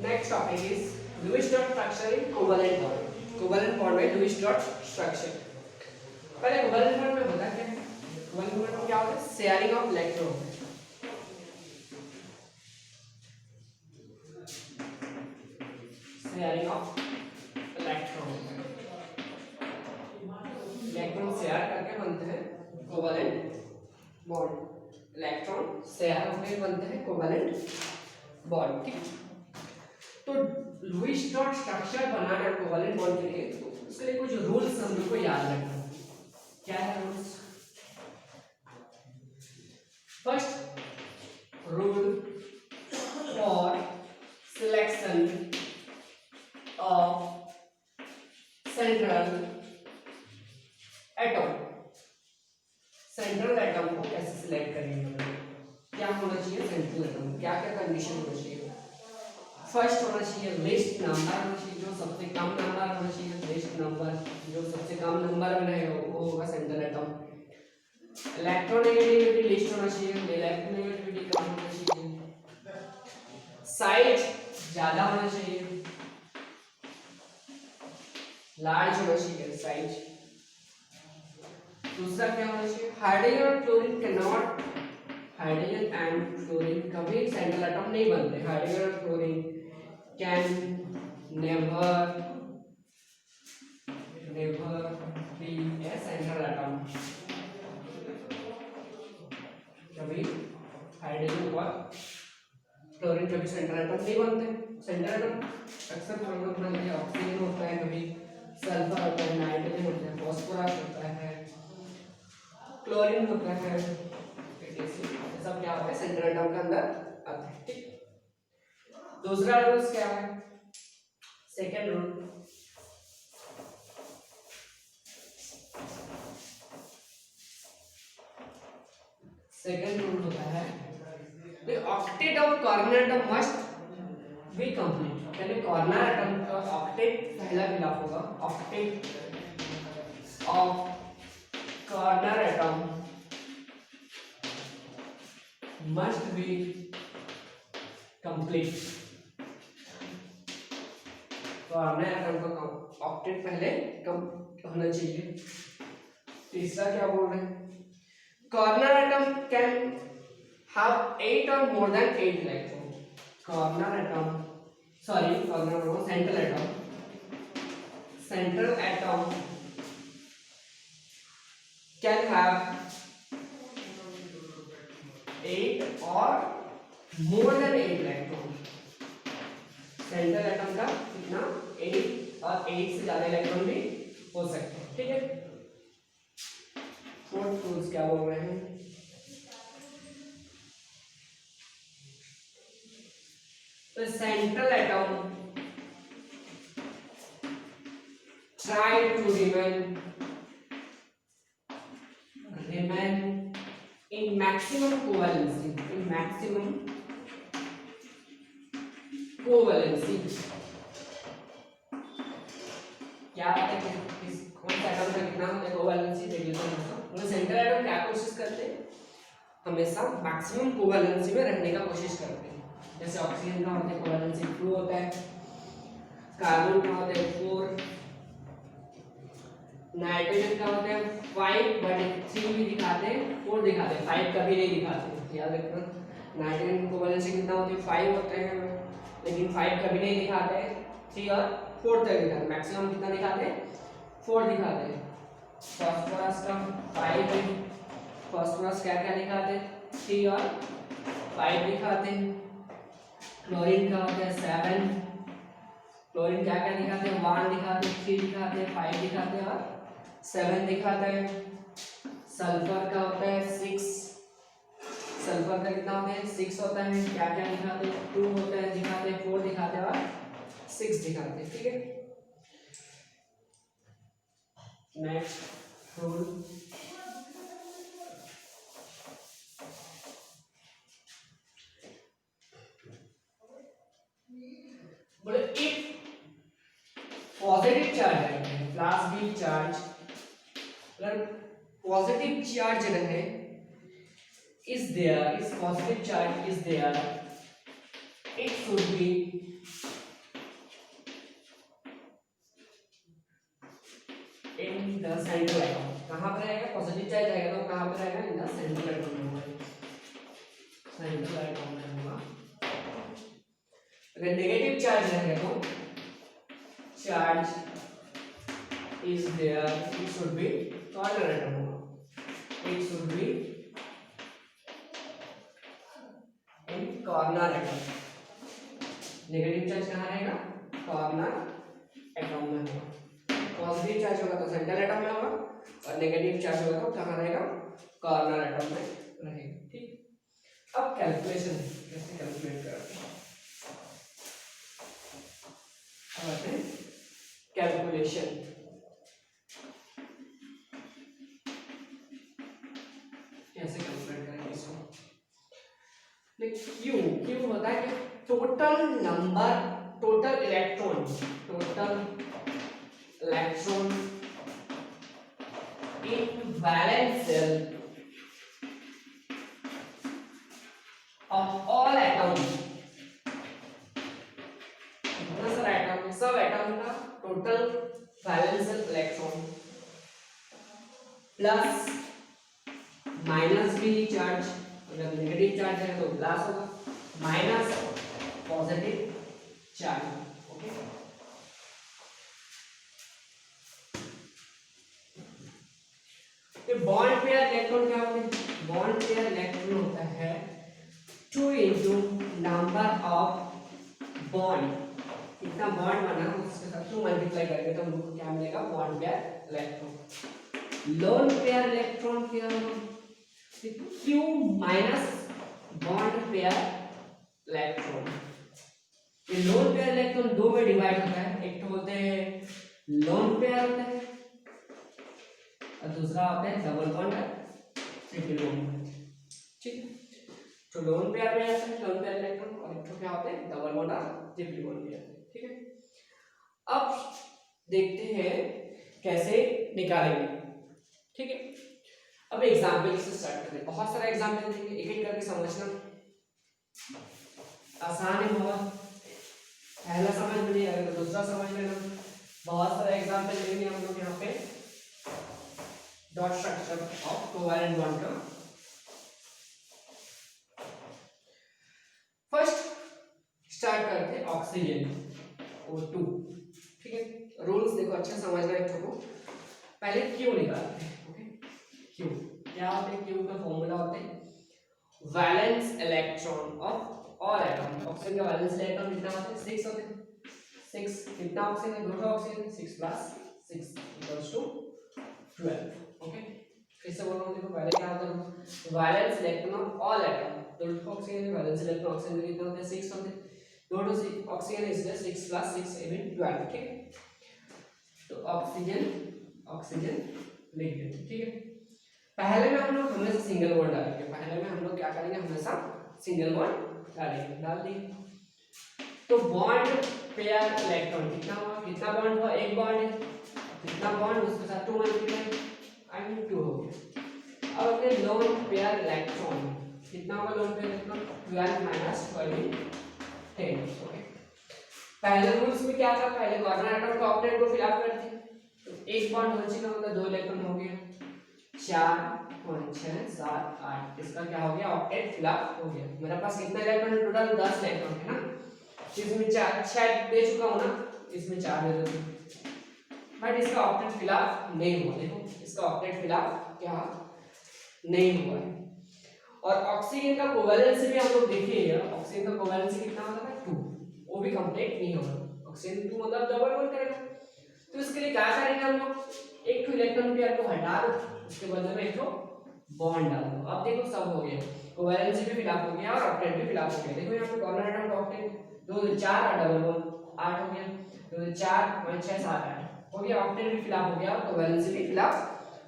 Next topic is Lewis dot structure in covalent bond. Covalent bond में Lewis dot structure. पहले covalent bond में होता क्या है? Covalent bond में क्या होता है? Sharing of electron. Sharing of electron. Electron share करके बनते हैं covalent bond. Electron share होकर बनते हैं covalent bond. ठीक. तो लुईस डॉट स्ट्रक्चर बनाना कोवलेंट बॉन्ड के लिए तो उसके लिए कुछ रूल्स हम लोग को याद रखना है। क्या है rules? First rule for selection of central atom. Central atom को कैसे सिलेक्ट करेंगे? क्या होना चाहिए सेंट्रल एटम? क्या क्या कंडीशन होना चाहिए? फर्स्ट होना चाहिए लिस्ट नंबर होना चाहिए, जो सबसे कम नंबर होना चाहिए। लिस्ट नंबर जो सबसे कम नंबर में रहेगा वो होगा सेंट्रल एटम। इलेक्ट्रोनेगेटिविटी लिस्ट होना चाहिए, इलेक्ट्रोनेगेटिविटी कम होना चाहिए। साइज ज्यादा होना चाहिए, लार्ज होना चाहिए साइज। दूसरा क्या होना चाहिए? हाइड्रोजन और chlorine can not, hydrogen and chlorine कभी सेंट्रल एटम नहीं बनते। हाइड्रोजन और chlorine can never be a central atom। कभी हाइड्रोजन और क्लोरीन कभी सेंट्रल एटम नहीं बनते। सेंट्रल एटम अक्सर परमाणु में ऑक्सीजन होता है, कभी सल्फर होता है, नाइट्रोजन होता है, फास्फोरस होता है, क्लोरीन होता है। ये सब क्या होता है? सेंट्रल एटम के अंदर आते हैं। ठीक। दूसरा रूल क्या है? सेकेंड रूल, सेकेंड रूल होता है the octet of corner atom must be complete. यानी कॉर्नर एटम का ऑक्टेट पहला खिलाफ होगा। Octet of corner atom must be complete. Corner atom का ऑक्टेट पहले कम होना चाहिए। तीसरा क्या बोल रहे हैं? कॉर्नर एटम कैन हैव 8 और more than 8 electron. Corner atom, sorry corner atom, central atom, central atom can have 8 और more than 8 electron. Central atom का कितना? 8 और 8 से ज्यादा इलेक्ट्रॉन भी हो सकते हैं। ठीक है। फोर्थ रूल्स क्या बोल रहे हैं? तो central atom try to remain in maximum covalency, in maximum covalency. क्या है कि कौन सा एटम का कितना होता है कोवैलेंसी? रेडिएशन होता है। सेंट्रल एटम क्या कोशिश करते हैं? हमेशा मैक्सिमम कोवैलेंसी में रहने का कोशिश करते हैं। जैसे ऑक्सीजन का होता है कोवैलेंसी 2 होता है, कार्बन का होता है 4, नाइट्रोजन का होता है 5/3 भी दिखाते हैं, 4 दिखाते हैं, 5 कभी नहीं दिखाते। याद रखना, नाइट्रोजन कोवैलेंसी कितना होती है? 5 होते हैं, लेकिन 5 कभी नहीं दिखाते हैं, 3 और 4 तक दिखाते हैं। मैक्सिमम कितना दिखाते हैं? 4 दिखाते हैं। फास्फोरस का 5 है, फास्फोरस क्या क्या दिखाते हैं? 3 और 5 दिखाते हैं। क्लोरीन का होता है 7, क्लोरीन क्या क्या दिखाते हैं? 1 दिखाते हैं, 3 दिखाते हैं, 5 दिखाते हैं और 7 दिखाते हैं। सल्फर का होता है 6, सल्फर का कितना होता है? 6 होता है। क्या क्या दिखाते हैं? 2 होता है दिखाते हैं, 4 दिखाते हैं और 6 दिखाते हैं। ठीक है। नेक्स्ट रूल, बोले इफ पॉजिटिव चार्ज है, प्लस बी चार्ज, अगर पॉजिटिव चार्ज रहे is there, is positive charge is there it should be in the central atom. कहाँ पर रहेगा? पॉजिटिव चार्ज रहेगा तो कहाँ पर रहेगा? इन द सेंट्रल एटम में होगा, सेंट्रल एटम में होगा। अगर नेगेटिव चार्ज रहेगा तो charge is there, it should be corner atom होगा, it should be in corner atom। Negative charge कहाँ रहेगा? कॉर्नर एटम में होगा। पॉजिटिव चार्ज होगा तो सेंट्रल एटम में होगा और नेगेटिव चार्ज होगा तो कहाँ रहेगा? कॉर्नर एटम में रहेगा। ठीक, अब कैलकुलेशन कैसे कैलकुलेट करते हैं? अब आते हैं कैलकुलेशन। कैसे कैलकुलेट करेंगे इसको? क्यू होता है कि total number, total electron in valence shell of all atoms। कितना सारा एटम है? सब एटम का total valence shell electron plus minus भी चार्ज, अगर नेगेटिव चार्ज है तो प्लस होगा, minus positive charge. Okay, bond pair electron क्या होते हैं? बॉन्ड पेयर इलेक्ट्रॉन होता है 2 into नंबर ऑफ बॉन्ड। कितना बॉन्ड बना उसके साथ 2 मल्टीप्लाई करके तो हमको क्या मिलेगा? Bond pair electron. Loan pair electron क्या होगा? Q minus bond pair electron. ये लोन पेयर इलेक्ट्रॉन दो में डिवाइड होता है, एक तो होते हैं लोन पेयर होता है और दूसरा होता है डबल बॉन्ड ट्रिपल बॉन्ड। ठीक है, तो लोन पेयर में आता है लोन पेयर इलेक्ट्रॉन और एक तो क्या होता है डबल बॉन्ड और ट्रिपल बॉन्ड में आता है। ठीक है, अब देखते हैं कैसे निकालेंगे। ठीक है, अब एग्जाम्पल से स्टार्ट करते हैं। बहुत सारा एग्जाम्पल देंगे, एक एक करके समझना आसान है बहुत। पहला समझ में नहीं आएगा तो दूसरा समझ लेना। बहुत सारा एग्जाम्पल लेंगे हम लोग यहाँ पे dot structure of covalent bond का। फर्स्ट स्टार्ट करते हैं ऑक्सीजन O2। ठीक है, रूल्स देखो अच्छे समझना है को। पहले क्यू निकालते हैं। ओके, क्यू क्या होते हैं? क्यू का फॉर्मूला होता है valence electron of all atom. Oxygen का वैलेंस इलेक्ट्रॉन कितना होता है? 6 होते हैं। 6 कितना ऑक्सीजन है? 2 oxygen, 6 plus 6 equals to 12। Okay, फिर से बोल रहा हूं, देखो पहले क्या होता है? Valence electron of all atom. 2 oxygen है, वैलेंस इलेक्ट्रॉन ऑक्सीजन कितना होता है? 6 होते हैं। 2 ऑक्सीजन है इसलिए 6 प्लस 6 इवन 12। ठीक है, तो ऑक्सीजन लिख देते। ठीक है, पहले में हम लोग हमेशा सिंगल बॉन्ड डालेंगे। पहले में हम लोग क्या करेंगे? हमेशा सिंगल बॉन्ड डालेंगे। डाल दिए तो बॉन्ड पेयर इलेक्ट्रॉन कितना हुआ? कितना बॉन्ड हुआ? एक बॉन्ड है, कितना बॉन्ड उसके साथ 2 मल्टीप्लाई आई मीन 2 हो गया। अब अपने लोन पेयर इलेक्ट्रॉन कितना होगा? Loan pair electron 12 minus 12 10। Okay, पहले रूल्स में क्या था? पहले कॉर्नर एटम का ऑक्टेट को फिल अप करते हैं तो एक बॉन्ड हो चुका मतलब 2 इलेक्ट्रॉन हो गया। 4 5 6 7 8 इसका क्या हो गया? ऑक्टेट फिल अप हो गया। मेरे पास कितना इलेक्ट्रॉन है? टोटल 10 इलेक्ट्रॉन है ना। इसमें 4 6 दे चुका हूं ना, इसमें 4 दे देता हूं, बट इसका ऑक्टेट फिल अप नहीं हुआ। देखो इसका ऑक्टेट फिल अप क्या नहीं हुआ है। और ऑक्सीजन का कोवैलेंस भी हम लोग देखिए, ऑक्सीजन का कोवैलेंस कितना होता है? 2, वो भी कंप्लीट नहीं होगा। ऑक्सीजन 2 मतलब डबल बॉन्ड करेगा, तो इसके लिए क्या करेंगे हम लोग? एक तो इलेक्ट्रॉन पेयर को हटा दो, उसके बदले में एक तो बॉन्ड डाल दो। अब देखो सब हो गया, कोवैलेंस भी फिल अप हो गया और ऑक्टेट भी फिल अप हो गया। देखो यहाँ पे कॉर्नर एटम का ऑक्टेट 2 4 और डबल बॉन्ड 8 हो गया। 2 4 5 6 7 8 हो गया। ऑक्टेट भी फिल अप हो गया और कोवैलेंस भी फिल अप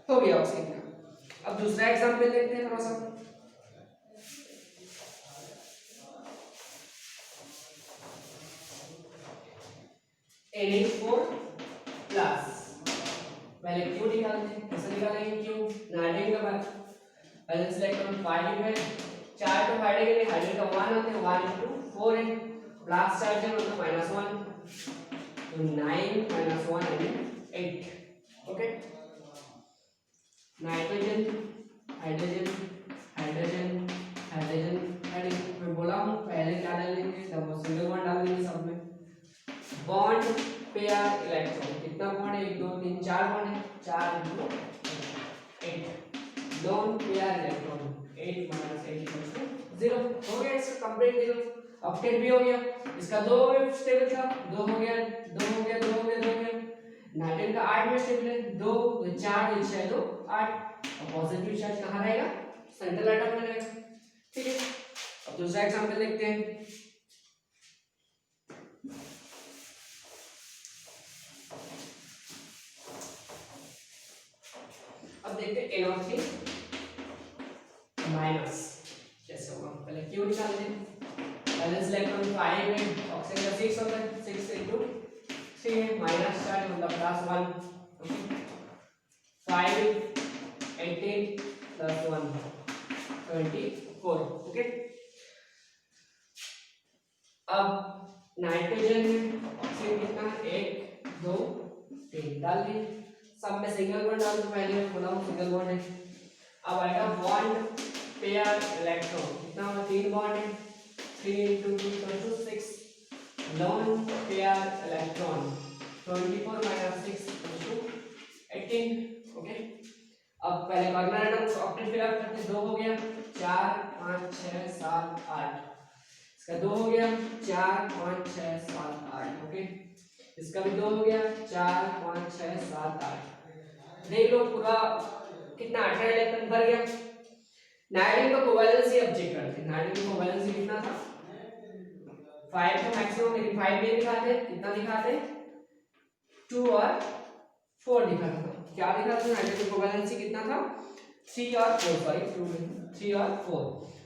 हो गया ऑक्सीजन का। अब दूसरा एग्जांपल देखते हैं थोड़ा सा। Na4 प्लस, पहले क्यू निकालते हैं। कैसे निकालेंगे क्यू? नाइट्रोजन का बैलेंस इलेक्ट्रॉन 5 है, 4 को हाइड्रोजन के लिए हाइड्रोजन का 1 होता है, 1 into 4 है प्लस चार्ज है मतलब -1, तो 9 -1 यानी 8। Okay, nitrogen hydrogen hydrogen hydrogen hydrogen, मैं बोला हूँ पहले क्या डालेंगे, डबल सिंगल बॉन्ड डालेंगे सब में। बॉन्ड पेयर इलेक्ट्रॉन, कितना बॉन्ड है, 1 2 3 4 बॉन्ड है, 4 × 8। लोन पेयर इलेक्ट्रॉन 8 - 8 0 हो गया, इसका कंप्लीट 0। ऑक्टेट भी हो गया, इसका 2 में स्टेबल था, 2 हो गया 2 हो गया 2 हो गया 2 हो गया। नाइट्रोजन का 8 में स्टेबल है, 2 4 6 2 8। और पॉजिटिव चार्ज कहाँ रहेगा, सेंट्रल एटम में रहेगा। ठीक है, अब दूसरा एग्जांपल देखते हैं। अब देखते हैं NO3 माइनस कैसे होगा। पहले क्यू निकालते हैं, बैलेंस इलेक्ट्रॉन 5 है, ऑक्सीजन का 6 होता है, 6 × 3 है, माइनस चार्ज मतलब +1। ओके, 5 18 + 1 24। ओके, अब नाइट्रोजन में ऑक्सीजन कितना है, 1 2 3 डाल दिए, सब में सिंगल बॉन्ड डाल दो, पहले बोला हूं सिंगल बॉन्ड है। अब आएगा बॉन्ड पेयर इलेक्ट्रॉन, कितना होगा, 3 बॉन्ड है, 3 × 2 = 6। Loan pair electron 24 - 6 = 18। ओके, अब पहले corner atom octet fill up करते, 2 हो गया, 4 5 6 7 8, इसका 2 हो गया, 4 5 6 7 8। ओके, इसका भी 2 हो गया, 4 5 6 7 8। देख लो पूरा कितना 18 इलेक्ट्रॉन भर गया। नाइट्रोजन का कोवैलेंसी अब चेक करते हैं, नाइट्रोजन का कोवैलेंसी कितना था, 5 था मैक्सिमम, लेकिन 5 नहीं दिखाते, कितना दिखाते, 2 और 4 दिखाता था। क्या दिखाता था, नाइट्रोजन का कोवैलेंसी कितना था, 3 और 4, सॉरी 2 नहीं, 3 और 4।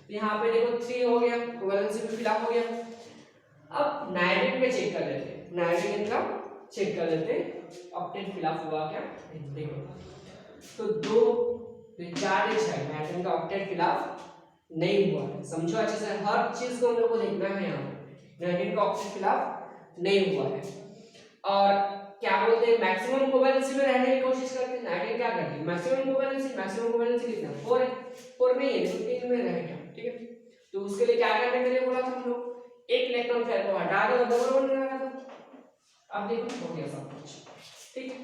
तो यहाँ पे देखो 3 हो गया, कोवैलेंसी भी फिलअप हो गया। अब नाइट्रोजन पे चेक कर लेते हैं, नाइट्रोजन का चेक कर लेते हैं ऑक्टेट फिलअप हुआ क्या। देखो तो 2 4 6 नाइट्रोजन का ऑक्टेट फिलअप नहीं हुआ है, समझो अच्छे से, हर चीज को हम लोग को देखना है। यहाँ नाइट्रोजन का ऑक्टेट फिलअप नहीं हुआ है। और क्या बोलते हैं, मैक्सिमम कोवैलेंसी में रहने की कोशिश करते हैं। नाइट्रोजन क्या करती है, मैक्सिमम कोवैलेंसी कितना, 4 है, 4 नहीं है तो 3 में रहेगा। ठीक है, तो उसके लिए क्या करने के लिए बोला था हम लोग, एक इलेक्ट्रॉन पेयर को हटा दो, डबल बॉन्ड लगा दो। अब देखो हो गया सब कुछ। ठीक है,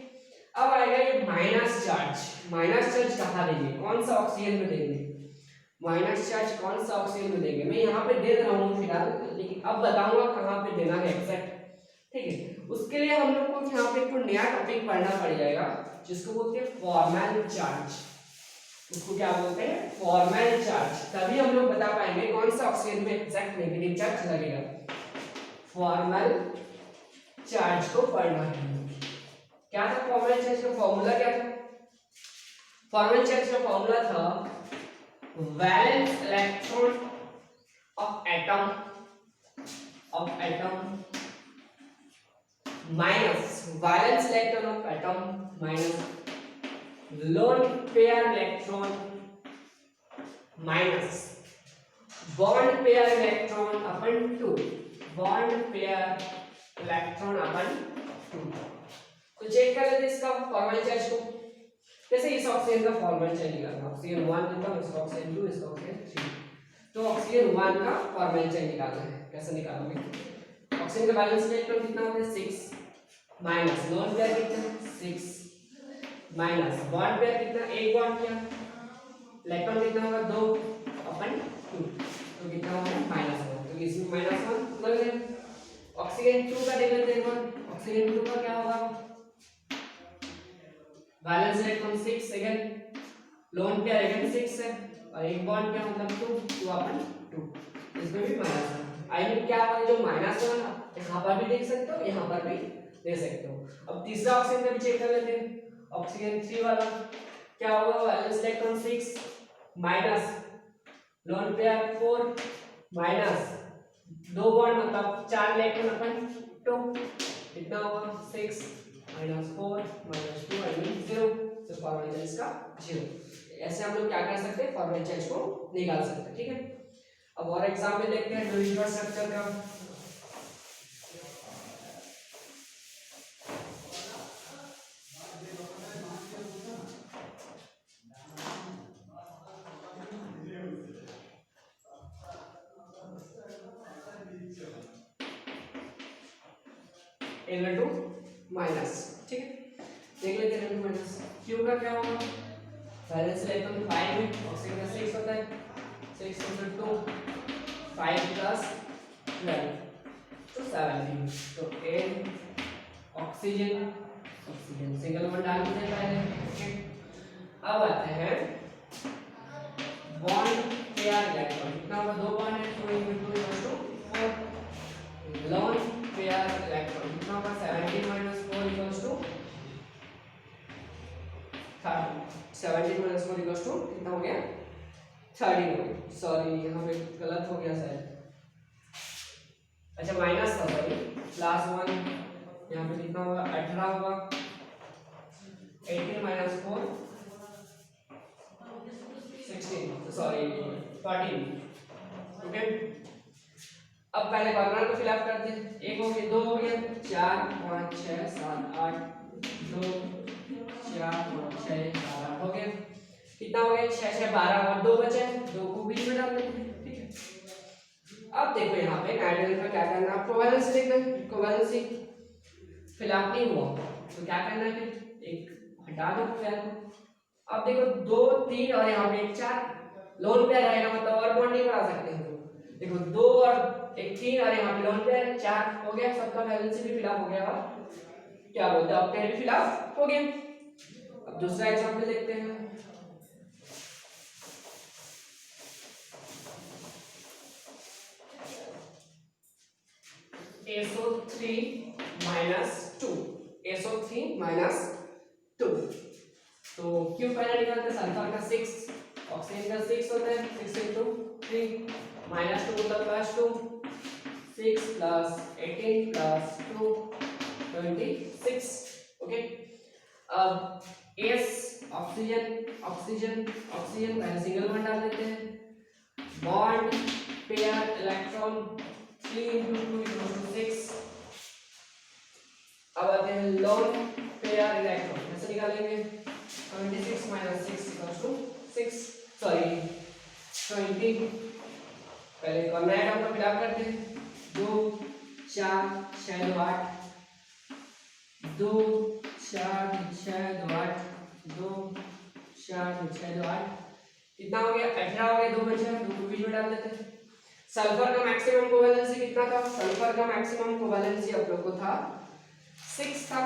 अब आएगा ये माइनस चार्ज। माइनस चार्ज कहाँ देंगे, कौन सा ऑक्सीजन में देंगे, माइनस चार्ज कौन सा ऑक्सीजन में देंगे। मैं यहाँ पे दे रहा हूँ फिलहाल, लेकिन अब बताऊंगा कहाँ पे देना है एग्जैक्ट। ठीक है, उसके लिए हम लोग को यहाँ पे एक नया टॉपिक पढ़ना पड़ जाएगा, जिसको बोलते हैं फॉर्मल चार्ज। उसको क्या बोलते हैं, फॉर्मल चार्ज। तभी हम लोग बता पाएंगे कौन सा ऑक्सीजन में एग्जैक्ट नेगेटिव चार्ज लगेगा। फॉर्मल चार्ज को पढ़ना है। क्या था फॉर्मल चार्ज का फॉर्मूला, क्या था, फॉर्मल चार्ज का फॉर्मूला था valence electron of atom minus valence electron of atom minus lone pair electron minus bond pair electron अपन 2, बॉन्ड पेयर इलेक्ट्रॉन अपन 2। तो चेक कर लेते इसका फॉर्मल चार्ज को। जैसे इस ऑक्सीजन का फॉर्मल चार्ज निकालना, ऑक्सीजन 1 लिखा, इसका ऑक्सीजन 2, इसका ऑक्सीजन 3। तो ऑक्सीजन 1 का फॉर्मल चार्ज निकालना है, कैसे निकालोगे, ऑक्सीजन का बैलेंस इलेक्ट्रॉन कितना होता है, 6 माइनस लोन पेयर कितना, 6 माइनस बॉन्ड पेयर कितना, एक बॉन्ड किया, इलेक्ट्रॉन कितना होगा, 2 अपन 2, तो कितना होगा -1। तो इसमें -1 लग गया। ऑक्सीजन 2 का देख लेते हैं, ऑक्सीजन 2 का क्या होगा, balance electron 6 second, lone pair again 6 है, और एक बॉन्ड क्या मतलब 2 अपन 2, इसमें भी -1। आई मीन क्या होगा, जो -1 यहाँ पर भी देख सकते हो, यहाँ पर भी दे सकते हो। अब तीसरा ऑक्सीजन का भी चेक कर लेते हैं, ऑक्सीजन 3 वाला क्या होगा, balance electron 6 minus lone pair 4 minus 2 bond मतलब 4 इलेक्ट्रॉन अपन 2, कितना होगा 6 -4 -2 यानी 0। तो फॉर्मल चार्ज का 0। ऐसे हम लोग क्या कर सकते हैं, फॉर्मल चार्ज को निकाल सकते हैं। ठीक है, अब और एग्जांपल देखते हैं ड्यूरिंग स्ट्रक्चर का। इक्वल टू माइनस, ठीक है। देख लेते हैं इक्वल टू माइनस क्यू का क्या होगा, बैलेंस इलेक्ट्रॉन 5 है, ऑक्सीजन का 6 होता है, 6 into 2 5 plus 12 तो 17, तो n oxygen, oxygen single one डाल देते हैं पहले, ओके। अब आते हैं बॉन्ड पेयर इलेक्ट्रॉन, कितना होगा, दो बॉन्ड है, 2 into 2 equals to 4, loan pair electron कितना होगा, 17 minus 4 equals to 30, 17 minus 4 equals to कितना हो गया, 13 हो गया, सॉरी यहाँ पे गलत हो गया शायद, अच्छा माइनस था सॉरी, प्लस 1 यहाँ पे कितना होगा, 18 होगा, 18 minus 4 16, सॉरी 14, ओके। अब पहले कॉर्नर को फिलअप करते हैं, एक हो गया, दो हो गया, 4 5 6 7 8 2 4 5 6 8 हो गया, कितना हो गया, 6 6 12 और दो बचे, दो को बीच में डाल देते हैं, ठीक है। अब देखो यहाँ पे नाइट्रोजन का क्या करना है, कोवैलेंसी देखना है, कोवैलेंसी फिलअप नहीं हुआ तो क्या करना है, फिर एक हटा दो पेयर को। अब देखो 2 3 और यहाँ पे 4 लोन पेयर रहेगा, मतलब और बॉन्ड नहीं बढ़ा सकते हैं, देखो 2 और एक 3 और यहाँ पे लोन पेयर 4 हो गया, सबका वैलेंसी भी फिलअप हो गया और क्या बोलते हैं ऑक्टेन भी फिलअप हो गया। अब दूसरा एग्जांपल देखते हैं, SO3 minus 2, SO3 minus 2, तो क्यों पहले निकालते हैं, सल्फर का 6 ऑक्सीजन का 6 होता है, 6 into 3 minus 2 मतलब plus 2, 6 plus 18 plus 2 26, ओके। अब S ऑक्सीजन ऑक्सीजन ऑक्सीजन पहले सिंगल बॉन्ड डाल देते हैं, bond pair electron 3 into 2 equals to 6। अब आते हैं लोन पेयर इलेक्ट्रॉन, कैसे निकालेंगे, 26 minus 6 equals to 6, सॉरी 20, पहले कॉर्नर आइटम को फिलअप करते हैं, 2 4 6 2 8 2 4 6 2 8 2 4 6 2 8, कितना हो गया, 18 हो गया, दो बचे, दो को बीच में डाल देते हैं। सल्फर का मैक्सिमम कोवैलेंसी कितना था, सल्फर का मैक्सिमम कोवैलेंसी आप लोग को था 6 था,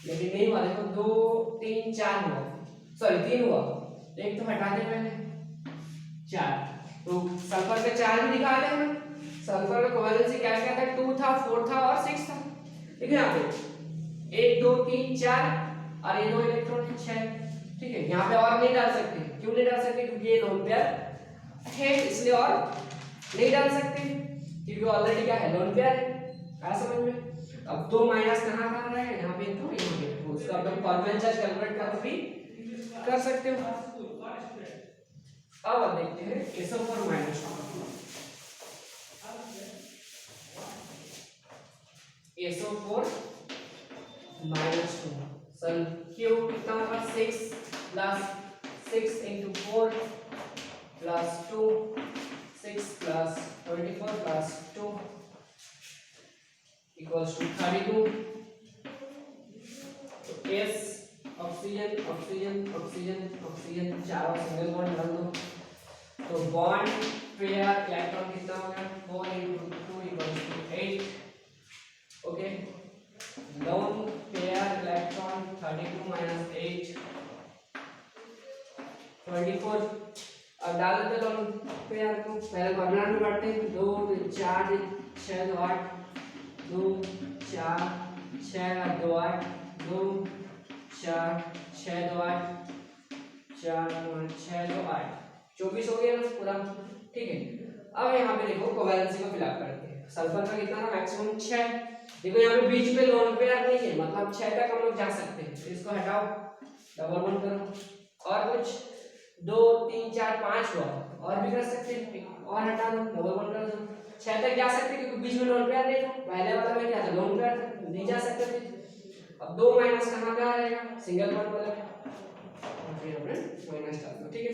लेकिन नहीं हुआ, देखो 2 3 4 हुआ, सॉरी 3 हुआ, एक तो हटा दे मैंने 4, तो सल्फर का 4 ही दिखा दे, सल्फर का कोवैलेंसी क्या क्या था, 2 था 4 था और 6 था, देखो यहाँ पे 1 2 3 4 और ये दो इलेक्ट्रॉन 6, ठीक है। यहाँ पे और नहीं डाल सकते, क्यों नहीं डाल सकते, क्योंकि ये लोन पेयर है इसलिए और नहीं डाल सकते, क्योंकि ऑलरेडी क्या है, लोन पेयर है, आया समझ में। अब दो माइनस कहाँ कहाँ रहे, यहाँ पे तो यहाँ पे, तो उसका आप लोग फॉर्मल चार्ज कैलकुलेट कर भी कर सकते हो। अब देखते हैं SO4 माइनस 2, SO4 माइनस 2, सन क्यू कितना होगा, 6 plus 6 into 4 plus 2 6 plus 24 plus 2 equals to 32, तो S oxygen oxygen oxygen oxygen चारों सिंगल बॉन्ड डाल दो, तो बॉन्ड पेयर इलेक्ट्रॉन कितना हो गया, 4 into 2 equals to 8, okay. Loan pair electron 32 minus 8 24, अब डाल देते लोन पेयर को, पहले कॉर्नर में बढ़ते हैं, 2 4 6 2 8 2 4 6 2 8 2 4 6 2 8 4 6 2 8 24 हो गया ना पूरा, ठीक है। अब यहाँ पे देखो कोवैलेंसी को फिलअप करते हैं, सल्फर का कितना था, मैक्सिमम 6, देखो यहाँ पे बीच में लोन पेयर नहीं है, मतलब 6 तक हम लोग जा सकते हैं, तो इसको हटाओ, डबल बॉन्ड करो, और कुछ 2 3 4 5 हुआ, और भी कर सकते हैं, और हटा दो, डबल बॉन्ड कर दो, 6 तक जा सकते हैं, क्योंकि बीच में लोन पेयर नहीं था, पहले वाला में क्या था, लोन पेयर था, नहीं जा सकते थे। अब 2 माइनस कहाँ कहाँ रहेगा, सिंगल बॉन्ड वाला में, फिर हमने माइनस डाल दो, ठीक है।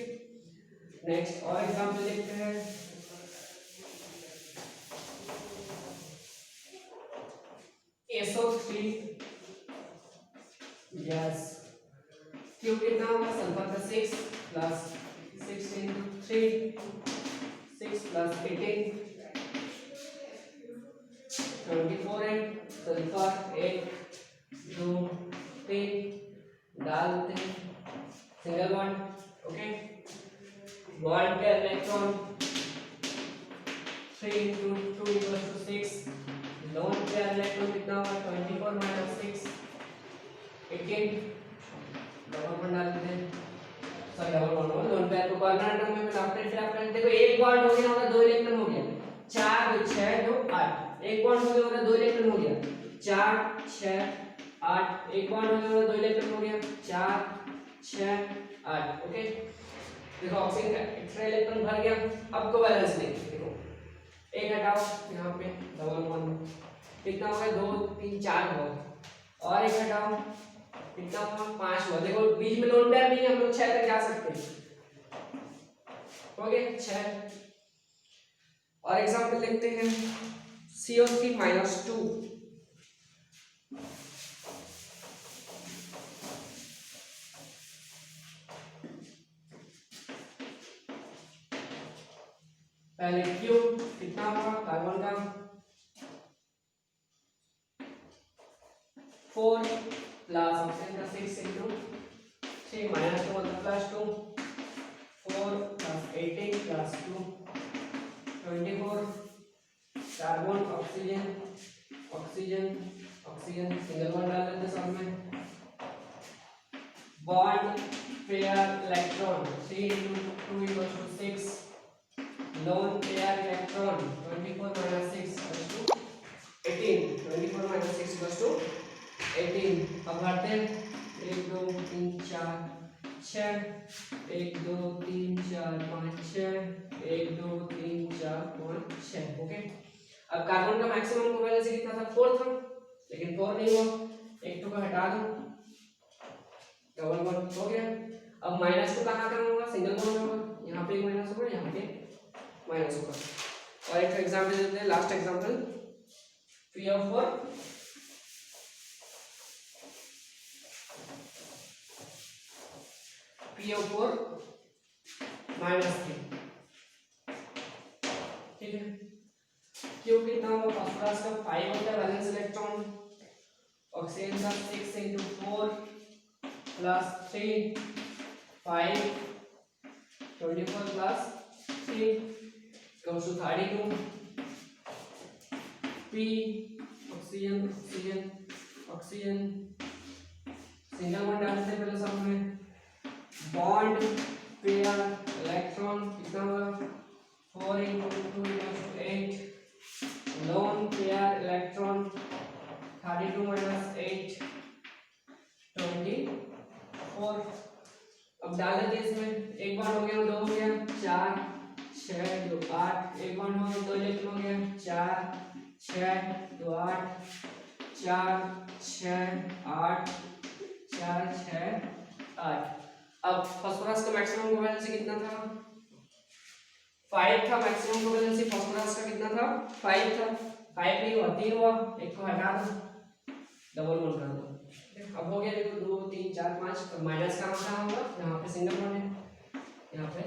नेक्स्ट और एग्जांपल देखते हैं, SO3 गैस। क्यू कितना होगा, सल्फर का 6 प्लस 6 into 3 6 plus 18 24 है, सल्फर 1 2 3 डाल देते हैं, सिंगल बॉन्ड। ओके, बॉन्ड पे electron 3 into 2 equals to 6, loan पे इलेक्ट्रॉन कितना होगा 24 minus 6 18, डबल बॉन्ड डाल देते हैं, सॉरी डबल बॉन्ड हो, लोन पे तो कॉर्नर एटम में मिलाते देखो एक बॉन्ड हो गया होगा, 2 इलेक्ट्रॉन हो गया, 4 2 6 2 8, एक बॉन्ड हो गया होगा, 2 इलेक्ट्रॉन हो गया, 4 6 8, एक बॉन्ड हो गया होगा, 2 इलेक्ट्रॉन हो गया, 4 6 8। ओके, देखो ऑक्सीजन का एक्स्ट्रा इलेक्ट्रॉन भर गया। अब को बैलेंस नहीं, देखो एक हटाओ, यहाँ पे डबल बॉन्ड कितना होगा 2 3 4 हुआ, और एक हटाओ कितना हुआ 5 हुआ। देखो बीच में लोन पेयर नहीं है, हम लोग 6 तक जा सकते हैं। हो गया 6। और एग्जांपल देखते हैं CO3-2, पहले क्यू कितना होगा कार्बन का 4 प्लस ऑक्सीजन का 6 into 3 minus 2 मतलब plus 2, 4 plus 18 plus 2 24, carbon oxygen oxygen oxygen single bond डाल देते सब में, bond pair electron 3 into 2 equals to 6, loan pair electron 24 minus 6 equals to 18, 24 minus 6 equals to 18। अब भरते हैं 1 2 3 4 6 1 2 3 4 5 6 1 2 3 4 5 6। ओके, अब कार्बन का मैक्सिमम कोवैलेंसी कितना था 4 था, लेकिन 4 नहीं हुआ, एक टू का हटा दो, डबल बॉन्ड हो गया। अब -2 कहाँ कहाँ होगा, सिंगल बॉन्ड होगा, यहाँ पे एक माइनस होगा, यहाँ पे माइनस होगा। और एक एग्जांपल देते हैं, लास्ट एग्जांपल PO4 -3, ठीक है। क्यों कितना होगा, फास्फोरस का 5 होता है वैलेंस इलेक्ट्रॉन, ऑक्सीजन का 6 into 4 plus 3 5 24 plus 3 goes to 32, P oxygen oxygen oxygen single bond डालते हैं पहले सब में, बॉन्ड पेयर इलेक्ट्रॉन कितना होगा 4 into 2 equals to 8, loan pair electron 32 minus 8 24। अब डाल देते हैं इसमें, एक बॉन्ड हो गया 2 हो गया 4 6 2 8, एक बॉन्ड हो गया 2 इलेक्ट्रॉन हो गया 4 6 2 8 4 6 8 4 6 8। अब फास्फोरस का मैक्सिमम कोवैलेंसी कितना था 5 था, मैक्सिमम कोवैलेंसी फास्फोरस का कितना था 5 था, 5 नहीं हुआ 3 हुआ, एक को हटा दो, डबल बॉन्ड कर दो। अब हो गया देखो 2 3 4 5, तो माइनस का मतलब होगा यहाँ पे सिंगल बॉन्ड है, यहाँ पे